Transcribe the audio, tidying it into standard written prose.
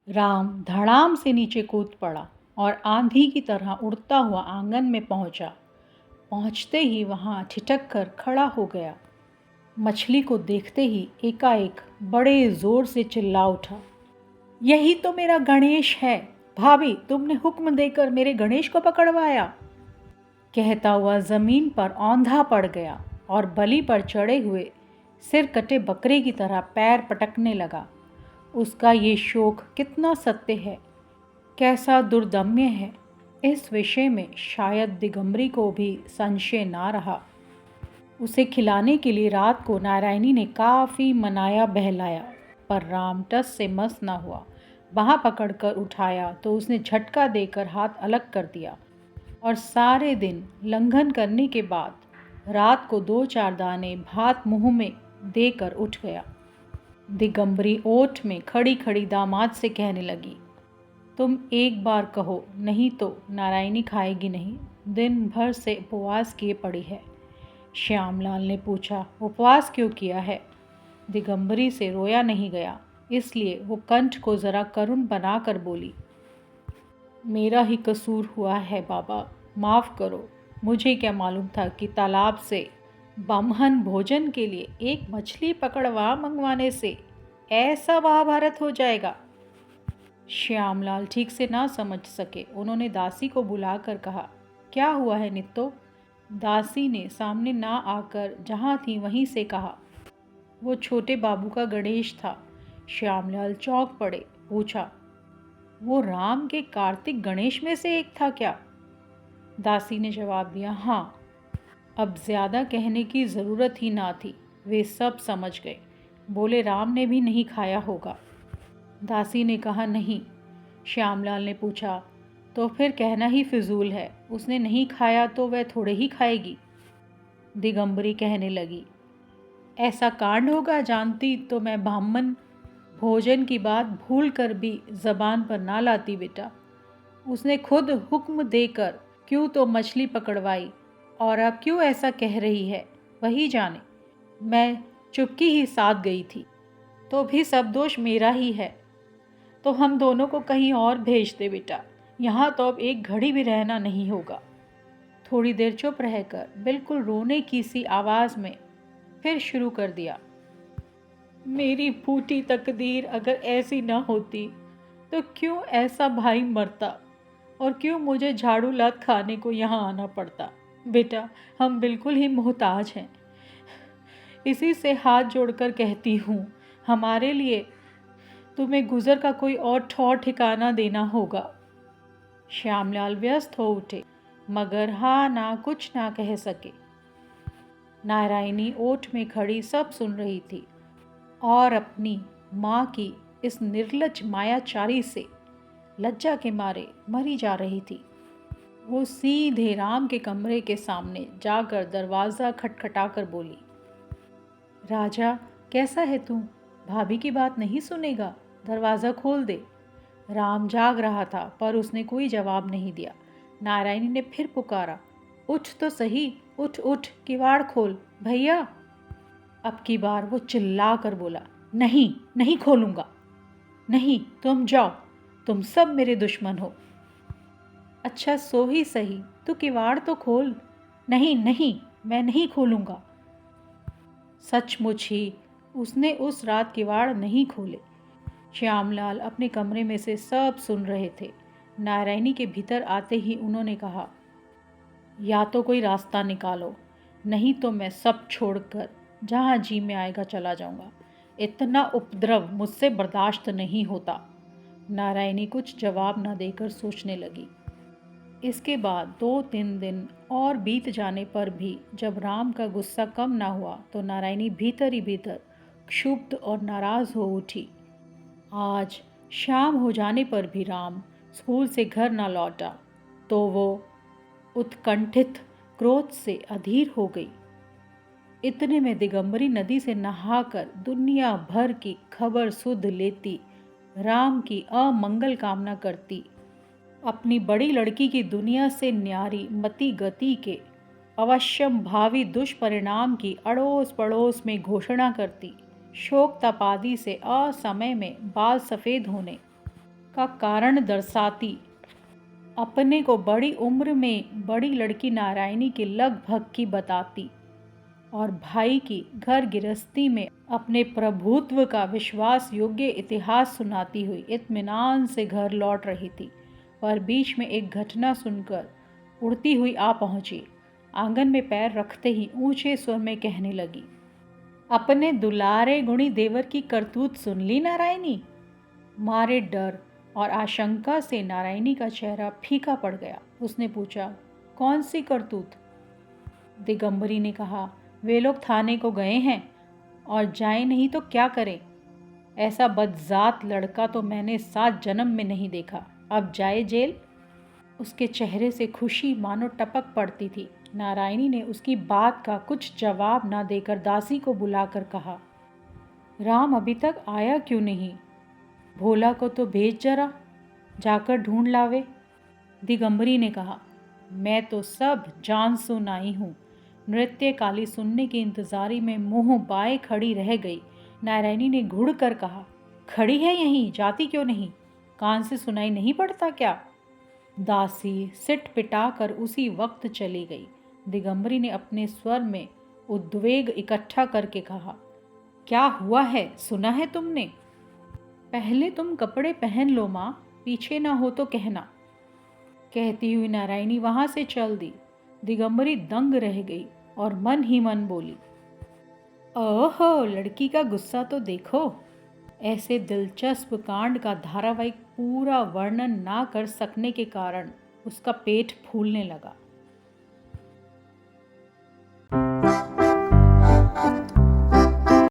राम धड़ाम से नीचे कूद पड़ा और आंधी की तरह उड़ता हुआ आंगन में पहुंचा। पहुंचते ही वहां ठिठक कर खड़ा हो गया। मछली को देखते ही एकाएक बड़े जोर से चिल्ला उठा, यही तो मेरा गणेश है। भाभी, तुमने हुक्म देकर मेरे गणेश को पकड़वाया। कहता हुआ जमीन पर औंधा पड़ गया और बलि पर चढ़े हुए सिर कटे बकरे की तरह पैर पटकने लगा। उसका ये शोक कितना सत्य है, कैसा दुर्दम्य है, इस विषय में शायद दिगंबरी को भी संशय ना रहा। उसे खिलाने के लिए रात को नारायणी ने काफ़ी मनाया बहलाया, पर राम टस से मस ना हुआ। बाँह पकड़कर उठाया तो उसने झटका देकर हाथ अलग कर दिया और सारे दिन लंघन करने के बाद रात को 2-4 दाने भात मुंह में देकर उठ गया। दिगंबरी ओठ में खड़ी खड़ी दामाद से कहने लगी, तुम एक बार कहो, नहीं तो नारायणी खाएगी नहीं। दिन भर से उपवास किए पड़ी है। श्यामलाल ने पूछा, उपवास क्यों किया है? दिगंबरी से रोया नहीं गया, इसलिए वो कंठ को जरा करुण बनाकर बोली, मेरा ही कसूर हुआ है बाबा, माफ़ करो। मुझे क्या मालूम था कि तालाब से बामहन भोजन के लिए एक मछली पकड़वा मंगवाने से ऐसा महाभारत हो जाएगा। श्यामलाल ठीक से ना समझ सके। उन्होंने दासी को बुलाकर कहा, क्या हुआ है नित्तो? दासी ने सामने ना आकर जहाँ थी वहीं से कहा, वो छोटे बाबू का गणेश था। श्यामलाल चौंक पड़े। पूछा, वो राम के कार्तिक गणेश में से एक था क्या? दासी ने जवाब दिया, हाँ। अब ज़्यादा कहने की ज़रूरत ही ना थी, वे सब समझ गए। बोले, राम ने भी नहीं खाया होगा। दासी ने कहा, नहीं। श्यामलाल ने पूछा, तो फिर कहना ही फिजूल है, उसने नहीं खाया तो वह थोड़े ही खाएगी। दिगंबरी कहने लगी, ऐसा कांड होगा जानती तो मैं ब्राह्मण भोजन की बात भूल कर भी जबान पर ना लाती बेटा। उसने खुद हुक्म देकर क्यों तो मछली पकड़वाई, और अब क्यों ऐसा कह रही है वही जाने। मैं चुपकी ही साथ गई थी, तो भी सब दोष मेरा ही है। तो हम दोनों को कहीं और भेज दे बेटा, यहाँ तो अब एक घड़ी भी रहना नहीं होगा। थोड़ी देर चुप रहकर बिल्कुल रोने की सी आवाज़ में फिर शुरू कर दिया, मेरी फूटी तकदीर अगर ऐसी न होती तो क्यों ऐसा भाई मरता, और क्यों मुझे झाड़ू लात खाने को यहाँ आना पड़ता। बेटा, हम बिल्कुल ही मोहताज हैं। इसी से हाथ जोड़कर कहती हूँ, हमारे लिए तुम्हें गुजर का कोई और ठौर ठिकाना देना होगा। श्यामलाल व्यस्त हो उठे, मगर हाँ ना कुछ ना कह सके। नारायणी ओठ में खड़ी सब सुन रही थी और अपनी माँ की इस निर्लज मायाचारी से लज्जा के मारे मरी जा रही थी। वो सीधे राम के कमरे के सामने जाकर दरवाज़ा खटखटाकर बोली, राजा, कैसा है तू? भाभी की बात नहीं सुनेगा? दरवाज़ा खोल दे। राम जाग रहा था, पर उसने कोई जवाब नहीं दिया। नारायणी ने फिर पुकारा, उठ तो सही, उठ उठ, किवाड़ खोल भैया। अब की बार वो चिल्ला कर बोला, नहीं, नहीं खोलूँगा। नहीं, तुम जाओ, तुम सब मेरे दुश्मन हो। अच्छा सो ही सही, तू किवाड़ तो खोल। नहीं नहीं, मैं नहीं खोलूँगा। सचमुच ही उसने उस रात किवाड़ नहीं खोले। श्यामलाल अपने कमरे में से सब सुन रहे थे। नारायणी के भीतर आते ही उन्होंने कहा, या तो कोई रास्ता निकालो, नहीं तो मैं सब छोड़कर जहाँ जी में आएगा चला जाऊँगा। इतना उपद्रव मुझसे बर्दाश्त नहीं होता। नारायणी कुछ जवाब न देकर सोचने लगी। इसके बाद 2-3 दिन और बीत जाने पर भी जब राम का गुस्सा कम ना हुआ तो नारायणी भीतर ही भीतर क्षुब्ध और नाराज़ हो उठी। आज शाम हो जाने पर भी राम स्कूल से घर न लौटा तो वो उत्कंठित क्रोध से अधीर हो गई। इतने में दिगंबरी नदी से नहाकर दुनिया भर की खबर सुध लेती, राम की अमंगल कामना करती, अपनी बड़ी लड़की की दुनिया से न्यारी मति गति के अवश्यम भावी दुष्परिणाम की अड़ोस पड़ोस में घोषणा करती, शोक तपादि से असमय में बाल सफ़ेद होने, का कारण दर्शाती। अपने को बड़ी उम्र में बड़ी लड़की नारायणी के लगभग की बताती और भाई की घर गृहस्थी में अपने प्रभुत्व का विश्वास योग्य इतिहास सुनाती हुई इत्मीनान से घर लौट रही थी, पर बीच में एक घटना सुनकर उड़ती हुई आ पहुंची। आंगन में पैर रखते ही ऊंचे स्वर में कहने लगी, अपने दुलारे गुणी देवर की करतूत सुन ली नारायणी। मारे डर और आशंका से नारायणी का चेहरा फीका पड़ गया। उसने पूछा, कौन सी करतूत? दिगंबरी ने कहा, वे लोग थाने को गए हैं और जाए नहीं तो क्या करें। ऐसा बदजात लड़का तो मैंने 7 जन्म में नहीं देखा, अब जाए जेल। उसके चेहरे से खुशी मानो टपक पड़ती थी। नारायणी ने उसकी बात का कुछ जवाब ना देकर दासी को बुलाकर कहा, राम अभी तक आया क्यों नहीं? भोला को तो भेज जरा, जाकर ढूंढ लावे। दिगंबरी ने कहा, मैं तो सब जान सुन आई हूँ। नृत्य काली सुनने की इंतजारी में मुंह बाए खड़ी रह गई। नारायणी ने घुड़ कर कहा, खड़ी है यहीं, जाती क्यों नहीं? कान से सुनाई नहीं पड़ता क्या? दासी सिट पिटा कर उसी वक्त चली गई। दिगंबरी ने अपने स्वर में उद्वेग इकट्ठा करके कहा, क्या हुआ है, सुना है तुमने? पहले तुम कपड़े पहन लो माँ, पीछे ना हो तो कहना। कहती हुई नारायणी वहां से चल दी। दिगंबरी दंग रह गई और मन ही मन बोली, ओहो, लड़की का गुस्सा तो देखो। ऐसे दिलचस्प कांड का धारावाहिक पूरा वर्णन ना कर सकने के कारण उसका पेट फूलने लगा।